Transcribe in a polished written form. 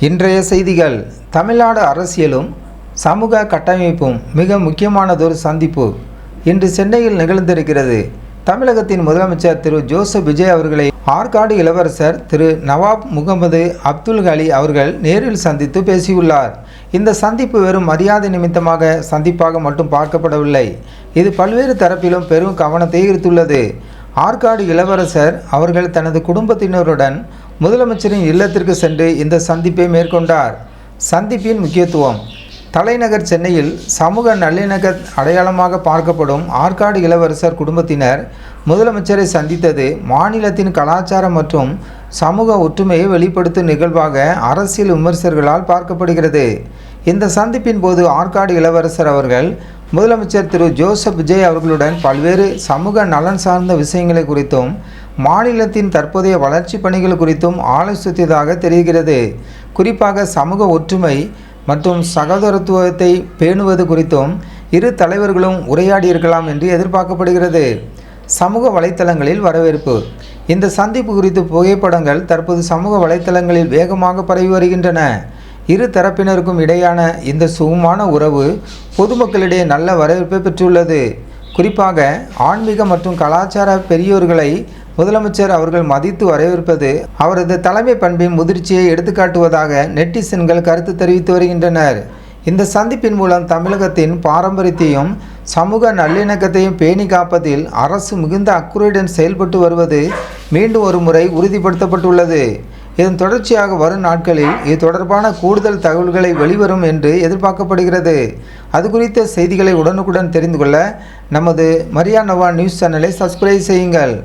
இன்றைய செய்திகள். தமிழ்நாடு அரசியலும் சமூக கட்டமைப்பும் மிக முக்கியமானதொரு சந்திப்பு இன்று சென்னையில் நிகழ்ந்திருக்கிறது. தமிழகத்தின் முதலமைச்சர் திரு ஜோசப் விஜய் அவர்களை ஆற்காடு இளவரசர் திரு நவாப் முகமது அப்துல் அலி அவர்கள் நேரில் சந்தித்து பேசியுள்ளார். இந்த சந்திப்பு வெறும் மரியாதை நிமித்தமாக சந்திப்பாக மட்டும் பார்க்கப்படவில்லை. இது பல்வேறு தரப்பிலும் பெரும் கவனத்தை ஈர்த்துள்ளது. ஆற்காடு இளவரசர் அவர்கள் தனது குடும்பத்தினருடன் முதலமைச்சரின் இல்லத்திற்கு சென்று இந்த சந்திப்பை மேற்கொண்டார். சந்திப்பின் முக்கியத்துவம். தலைநகர் சென்னையில் சமூக நல்லிணக்க அடையாளமாக பார்க்கப்படும் ஆற்காடு இளவரசர் குடும்பத்தினர் முதலமைச்சரை சந்தித்தது மாநிலத்தின் கலாச்சாரம் மற்றும் சமூக ஒற்றுமையை வெளிப்படுத்தும் நிகழ்வாக அரசியல் விமர்சகர்களால் பார்க்கப்படுகிறது. இந்த சந்திப்பின் போது ஆற்காடு இளவரசர் அவர்கள் முதலமைச்சர் திரு ஜோசப் விஜய் அவர்களுடன் பல்வேறு சமூக நலன் சார்ந்த விஷயங்களை குறித்தும் மாநிலத்தின் தற்போதைய வளர்ச்சி பணிகள் குறித்தும் ஆலோசித்ததாக தெரிகிறது. குறிப்பாக சமூக ஒற்றுமை மற்றும் சகோதரத்துவத்தை பேணுவது குறித்தும் இரு தலைவர்களும் உரையாடியிருக்கலாம் என்று எதிர்பார்க்கப்படுகிறது. சமூக வலைத்தளங்களில் வரவேற்பு. இந்த சந்திப்பு குறித்து புகைப்படங்கள் தற்போது சமூக வலைத்தளங்களில் வேகமாக பரவி வருகின்றன. இரு தரப்பினருக்கும் இடையான இந்த சுகமான உறவு பொதுமக்களிடையே நல்ல வரவேற்பை பெற்றுள்ளது. குறிப்பாக ஆன்மீக மற்றும் கலாச்சார பெரியோர்களை முதலமைச்சர் அவர்கள் மதித்து வரவேற்பது அவரது தலைமை பண்பின் முதிர்ச்சியை எடுத்துக்காட்டுவதாக நெட்டிசன்கள் கருத்து தெரிவித்து வருகின்றனர். இந்த சந்திப்பின் மூலம் தமிழகத்தின் பாரம்பரியத்தையும் சமூக நல்லிணக்கத்தையும் பேணி காப்பதில் அரசு மிகுந்த அக்கறையுடன் செயல்பட்டு வருவது மீண்டும் ஒரு முறை உறுதிப்படுத்தப்பட்டுள்ளது. இதன் தொடர்ச்சியாக வரும் நாட்களில் இது தொடர்பான கூடுதல் தகவல்களை வெளிவரும் என்று எதிர்பார்க்கப்படுகிறது. அது குறித்த செய்திகளை உடனுக்குடன் தெரிந்து கொள்ள நமது மரியா நவா நியூஸ் சேனலை சப்ஸ்கிரைப் செய்யுங்கள்.